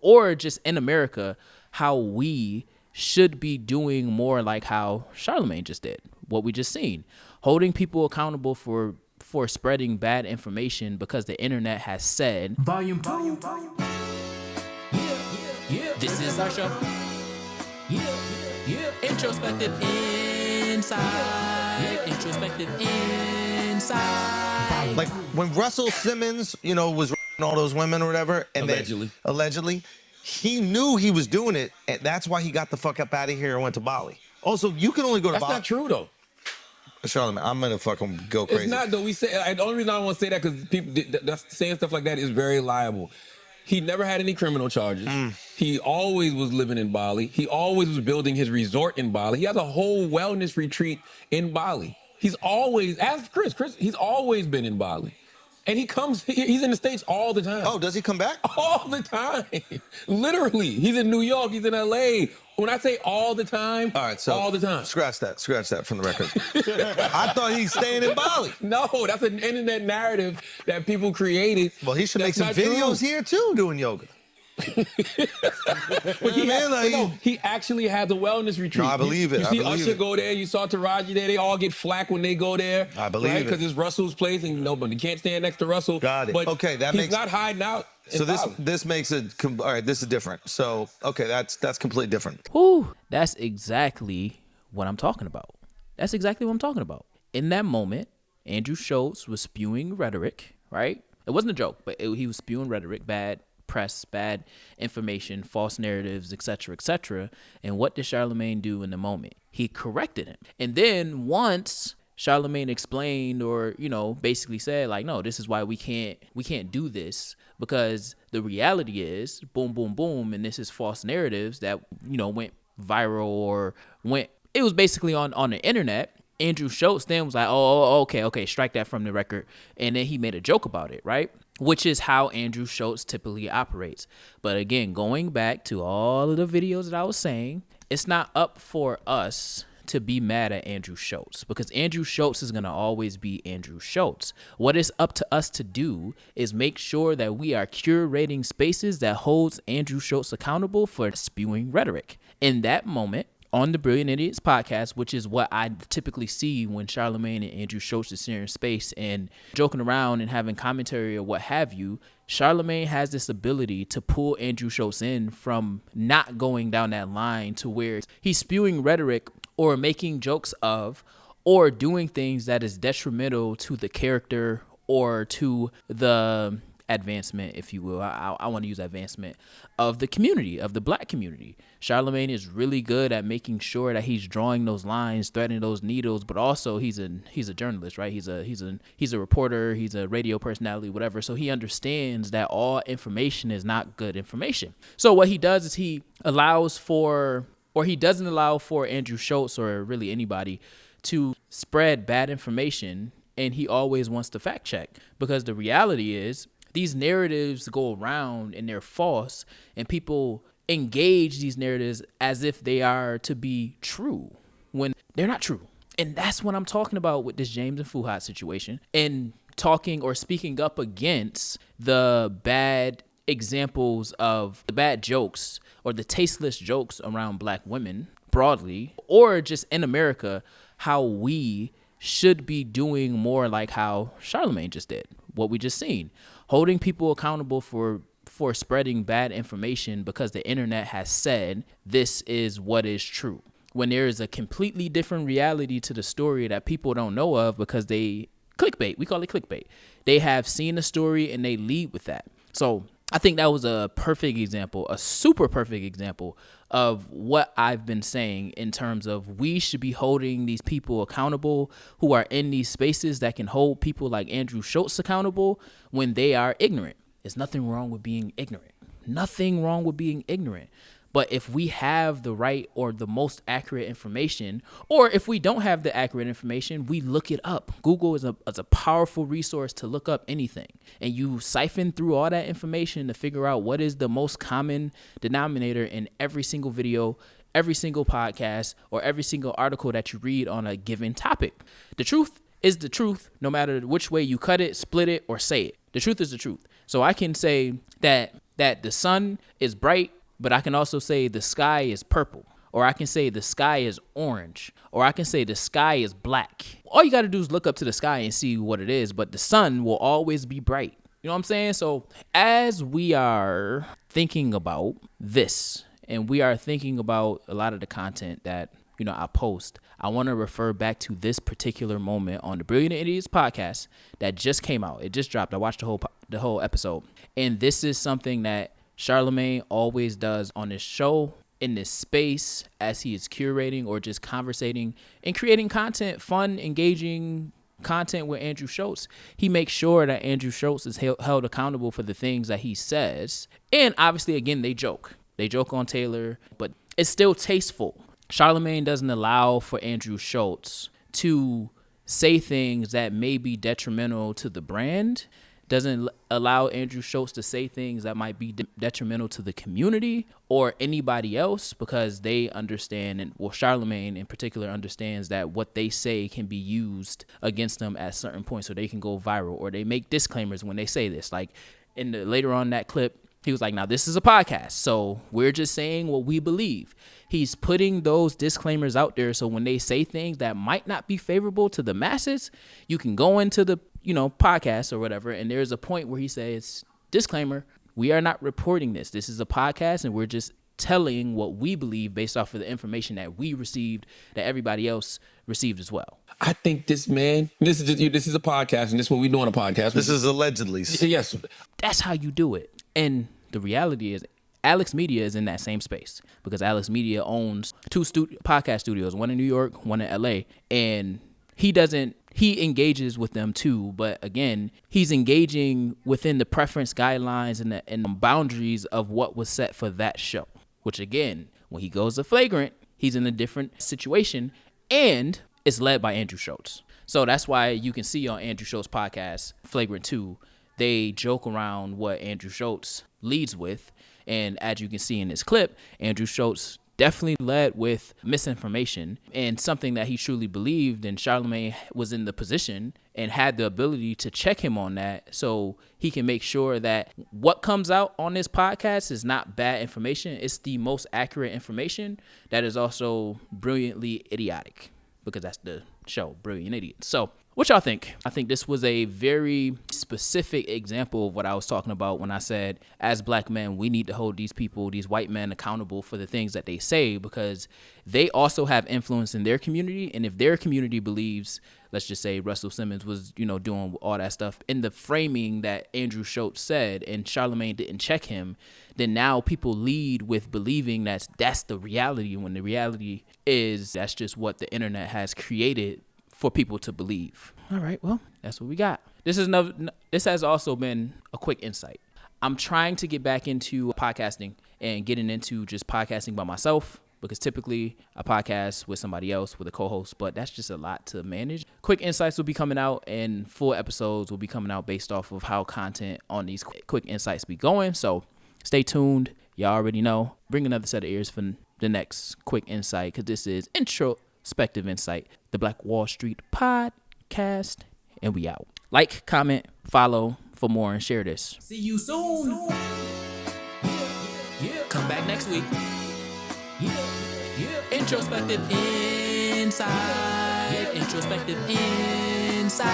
or just in America, how we should be doing more like how Charlamagne just did, what we just seen, holding people accountable for spreading bad information because the internet has said. Volume 2. Yeah. This is our show. Yeah. Introspective Insight. Introspective Insight. Like when Russell Simmons, was all those women or whatever, and allegedly, he knew he was doing it, and that's why he got the fuck up out of here and went to Bali. Also, you can only go to Bali. That's not true though. Charlamagne, I'm gonna fucking go crazy. It's not though. The only reason I don't want to say that because people that's saying stuff like that is very liable. He never had any criminal charges. He always was living in Bali. He always was building his resort in Bali. He has a whole wellness retreat in Bali. He's always, ask Chris, he's always been in Bali. And he's in the States all the time. Oh, does he come back? All the time. Literally. He's in New York, he's in LA. When I say all the time, all right, so all the time. Scratch that from the record. I thought he's staying in Bali. No, that's an internet narrative that people created. Well, he should make some videos here too doing yoga. But he actually has a wellness retreat. No, I believe it. You see Usher go there. You saw Taraji there. They all get flack when they go there. I believe it. Because it's Russell's place and nobody can't stand next to Russell. Got it. But okay, he's not hiding out. So this makes it all right. This is different. So okay, that's completely different. Whew, that's exactly what I'm talking about. In that moment, Andrew Schultz was spewing rhetoric. Right? It wasn't a joke, but he was spewing rhetoric, bad press, bad information, false narratives, etc. And what did Charlamagne do in the moment? He corrected him. And then once Charlamagne explained or, basically said like, no, this is why we can't do this because the reality is boom, boom, boom. And this is false narratives that, went viral or it was basically on the internet. Andrew Schultz then was like, oh, okay, strike that from the record. And then he made a joke about it, right? Which is how Andrew Schultz typically operates. But again, going back to all of the videos that I was saying, it's not up for us to be mad at Andrew Schultz because Andrew Schultz is going to always be Andrew Schultz. What is up to us to do is make sure that we are curating spaces that holds Andrew Schultz accountable for spewing rhetoric. In that moment, on the Brilliant Idiots podcast, which is what I typically see when Charlamagne and Andrew Schultz is sharing space and joking around and having commentary or what have you, Charlamagne has this ability to pull Andrew Schultz in from not going down that line to where he's spewing rhetoric or making jokes of or doing things that is detrimental to the character or to the advancement, if you will. I want to use advancement of the community, of the black community. Charlamagne is really good at making sure that he's drawing those lines, threading those needles, but also he's a journalist, right? He's a reporter, he's a radio personality, whatever. So he understands that all information is not good information. So what he does is he allows for, or he doesn't allow for Andrew Schultz or really anybody to spread bad information, and he always wants to fact check because the reality is these narratives go around and they're false, and people engage these narratives as if they are to be true when they're not true. And that's what I'm talking about with this James and Fuhat situation and talking or speaking up against the bad examples of the bad jokes or the tasteless jokes around black women broadly, or just in America, how we should be doing more like how Charlamagne just did, what we just seen, holding people accountable for spreading bad information because the internet has said this is what is true, when there is a completely different reality to the story that people don't know of because we call it clickbait. They have seen the story and they lead with that. So I think that was a perfect example, a super perfect example of what I've been saying in terms of we should be holding these people accountable who are in these spaces that can hold people like Andrew Schultz accountable when they are ignorant. There's nothing wrong with being ignorant. Nothing wrong with being ignorant. But if we have the right or the most accurate information, or if we don't have the accurate information, we look it up. Google is a powerful resource to look up anything. And you siphon through all that information to figure out what is the most common denominator in every single video, every single podcast, or every single article that you read on a given topic. The truth is the truth, no matter which way you cut it, split it, or say it. The truth is the truth. So I can say that that the sun is bright, but I can also say the sky is purple. Or I can say the sky is orange. Or I can say the sky is black. All you got to do is look up to the sky and see what it is. But the sun will always be bright. You know what I'm saying? So as we are thinking about this, and we are thinking about a lot of the content that, you know, I post, I want to refer back to this particular moment on the Brilliant Idiots podcast that just came out. It just dropped. I watched the whole episode. And this is something that Charlamagne always does on his show, in this space, as he is curating or just conversating and creating content, fun, engaging content with Andrew Schultz. He makes sure that Andrew Schultz is held accountable for the things that he says. And obviously, again, they joke. They joke on Taylor, but it's still tasteful. Charlamagne doesn't allow for Andrew Schultz to say things that may be detrimental to the brand, doesn't allow Andrew Schultz to say things that might be detrimental to the community or anybody else, because they understand, and well, Charlamagne in particular understands that what they say can be used against them at certain points, so they can go viral, or they make disclaimers when they say this. Like later on that clip, he was like, now this is a podcast, so we're just saying what we believe. He's putting those disclaimers out there, so when they say things that might not be favorable to the masses, you can go into the, you know, podcast or whatever, and there's a point where he says, disclaimer, we are not reporting this. This is a podcast, and we're just telling what we believe based off of the information that we received, that everybody else received as well. I think this is a podcast, and this is what we do on a podcast. This is allegedly. Yes. That's how you do it. And the reality is, Alex Media is in that same space, because Alex Media owns two podcast studios, one in New York, one in LA, and he engages with them too, but again, he's engaging within the preference guidelines and the boundaries of what was set for that show, which again, when he goes to Flagrant, he's in a different situation, and it's led by Andrew Schultz. So that's why you can see on Andrew Schultz podcast, Flagrant 2, they joke around what Andrew Schultz leads with. And as you can see in this clip, Andrew Schultz definitely led with misinformation and something that he truly believed. And Charlamagne was in the position and had the ability to check him on that, so he can make sure that what comes out on this podcast is not bad information. It's the most accurate information that is also brilliantly idiotic, because that's the show, Brilliant Idiots. So what y'all think? I think this was a very specific example of what I was talking about when I said, as black men, we need to hold these people, these white men, accountable for the things that they say, because they also have influence in their community. And if their community believes, let's just say Russell Simmons was, you know, doing all that stuff in the framing that Andrew Schultz said, and Charlamagne didn't check him, then now people lead with believing that's the reality, when the reality is that's just what the internet has created for people to believe. All right, well, that's what we got. This has also been a quick insight. I'm trying to get back into podcasting and getting into just podcasting by myself, because typically I podcast with somebody else, with a co-host, but that's just a lot to manage. Quick insights will be coming out, and full episodes will be coming out based off of how content on these quick insights be going. So stay tuned. Y'all already know. Bring another set of ears for the next quick insight, because this is Introspective Insight, the Black Wall Street podcast, and we out. Like, comment, follow for more, and share this. See you soon. Yeah. Come back next week. Yeah. Introspective Insight. Introspective Insight.